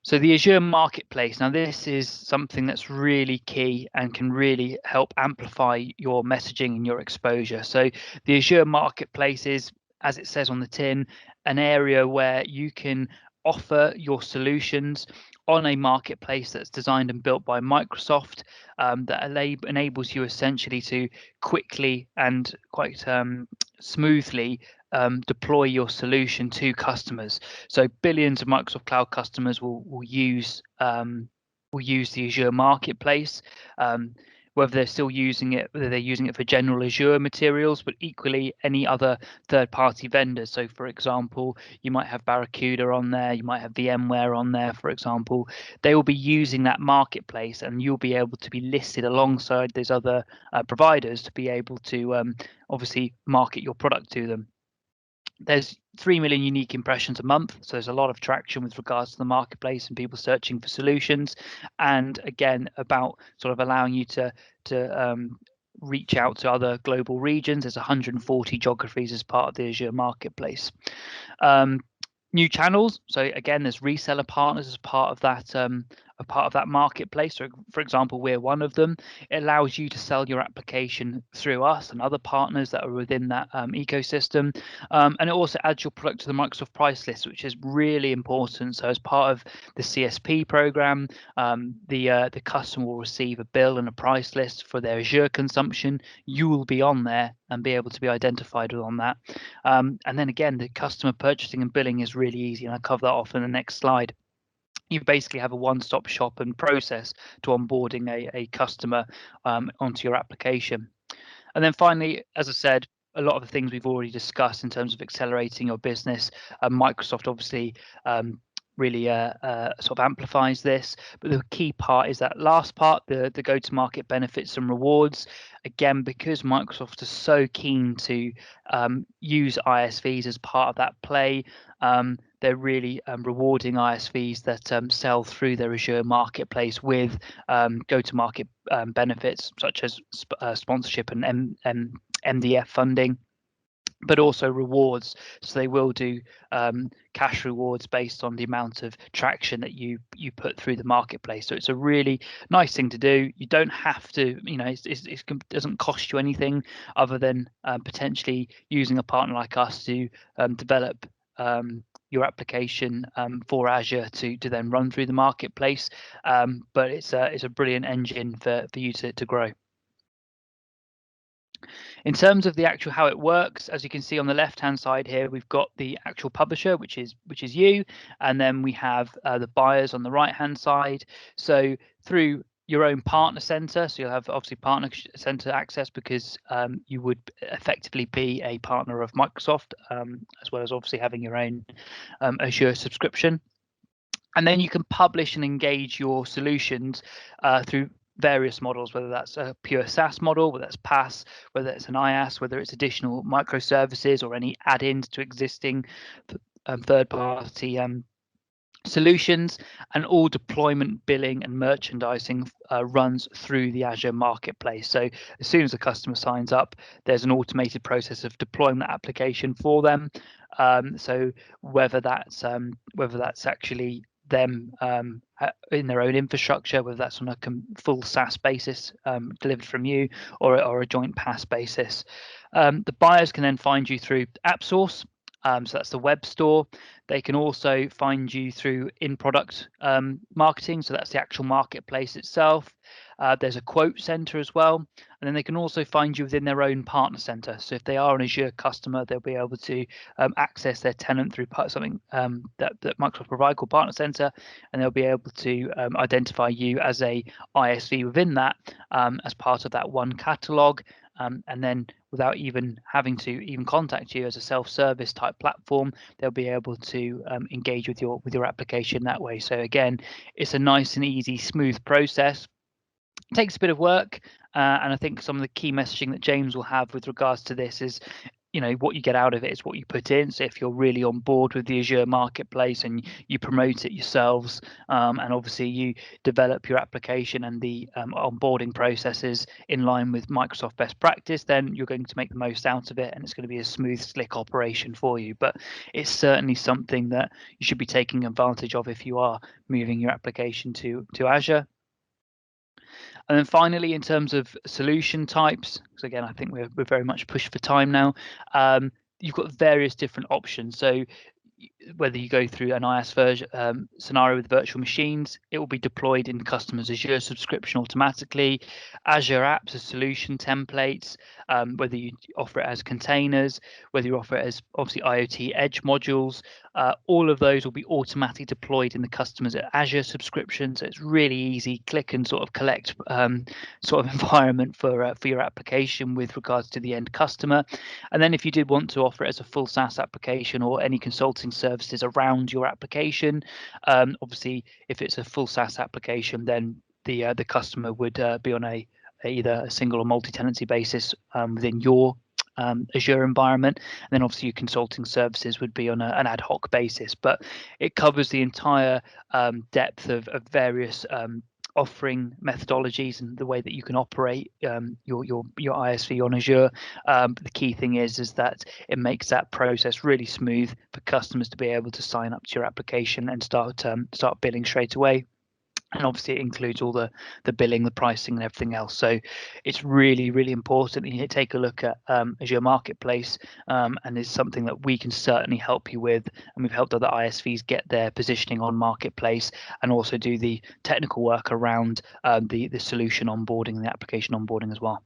So the Azure Marketplace, now this is something that's really key and can really help amplify your messaging and your exposure. So the Azure Marketplace is, as it says on the tin, an area where you can offer your solutions on a marketplace that's designed and built by Microsoft, that enables you essentially to quickly and quite smoothly deploy your solution to customers. So billions of Microsoft Cloud customers will use the Azure Marketplace. Whether they're still using it, whether they're using it for general Azure materials, but equally any other third-party vendors. So, for example, you might have Barracuda on there, you might have VMware on there, for example. They will be using that marketplace, and you'll be able to be listed alongside those other providers to be able to obviously market your product to them. There's 3 million unique impressions a month, so there's a lot of traction with regards to the marketplace and people searching for solutions, and again about sort of allowing you to reach out to other global regions. There's 140 geographies as part of the Azure Marketplace. New channels, so again there's reseller partners as part of that marketplace. So for example, we're one of them. It allows you to sell your application through us and other partners that are within that ecosystem, and it also adds your product to the Microsoft price list, which is really important. So as part of the CSP program, the customer will receive a bill and a price list for their Azure consumption. You will be on there and be able to be identified on that, and then again the customer purchasing and billing is really easy, and I'll cover that off in the next slide. You basically have a one-stop shop and process to onboarding a customer onto your application. And then finally, as I said, a lot of the things we've already discussed in terms of accelerating your business. Microsoft obviously really sort of amplifies this, but the key part is that last part, the go-to-market benefits and rewards. Again, because Microsoft is so keen to use ISVs as part of that play, they're really rewarding ISVs that sell through their Azure Marketplace with go-to-market benefits such as sponsorship and MDF funding, but also rewards. So they will do cash rewards based on the amount of traction that you put through the marketplace. So it's a really nice thing to do. You don't have to, it doesn't cost you anything other than potentially using a partner like us to develop your application for Azure to then run through the marketplace. But it's a brilliant engine for you to grow. In terms of the actual how it works, as you can see on the left hand side here, we've got the actual publisher, which is you, and then we have the buyers on the right hand side. So through your own partner center, so you'll have obviously partner center access because you would effectively be a partner of Microsoft, as well as obviously having your own Azure subscription. And then you can publish and engage your solutions through various models, whether that's a pure SaaS model, whether that's PaaS, whether it's an IaaS, whether it's additional microservices or any add-ins to existing third-party solutions, and all deployment, billing, and merchandising runs through the Azure Marketplace. So as soon as the customer signs up, there's an automated process of deploying that application for them. So whether that's actually them in their own infrastructure, whether that's on a full SaaS basis delivered from you, or a joint PaaS basis. The buyers can then find you through AppSource. So that's the web store. They can also find you through in-product marketing. So that's the actual marketplace itself. There's a quote center as well. And then they can also find you within their own partner center. So if they are an Azure customer, they'll be able to access their tenant through something that Microsoft provide called Partner Center. And they'll be able to identify you as a ISV within that as part of that one catalog. And then without even having to even contact you as a self-service type platform, they'll be able to engage with your application that way. So again, it's a nice and easy, smooth process. It takes a bit of work, and I think some of the key messaging that James will have with regards to this is what you get out of it is what you put in. So if you're really on board with the Azure Marketplace and you promote it yourselves, and obviously you develop your application and the onboarding processes in line with Microsoft best practice, then you're going to make the most out of it, and it's going to be a smooth, slick operation for you. But it's certainly something that you should be taking advantage of if you are moving your application to Azure. And then finally, in terms of solution types, because again, I think we're very much pushed for time now. You've got various different options. So whether you go through an IaaS version scenario with virtual machines, it will be deployed in customers' Azure subscription automatically. Azure apps as solution templates, whether you offer it as containers, whether you offer it as obviously IoT edge modules, all of those will be automatically deployed in the customer's Azure subscription. So it's really easy, click and sort of collect sort of environment for your application with regards to the end customer. And then if you did want to offer it as a full SaaS application or any consulting services around your application, obviously if it's a full SaaS application, then the customer would be on either a single or multi-tenancy basis within your Azure environment, and then obviously your consulting services would be on an ad hoc basis. But it covers the entire depth of various offering methodologies and the way that you can operate your ISV on Azure. The key thing is that it makes that process really smooth for customers to be able to sign up to your application and start billing straight away. And obviously it includes all the billing, the pricing, and everything else. So it's really, really important that you take a look at Azure Marketplace, and is something that we can certainly help you with. And we've helped other ISVs get their positioning on Marketplace and also do the technical work around the solution onboarding and the application onboarding as well.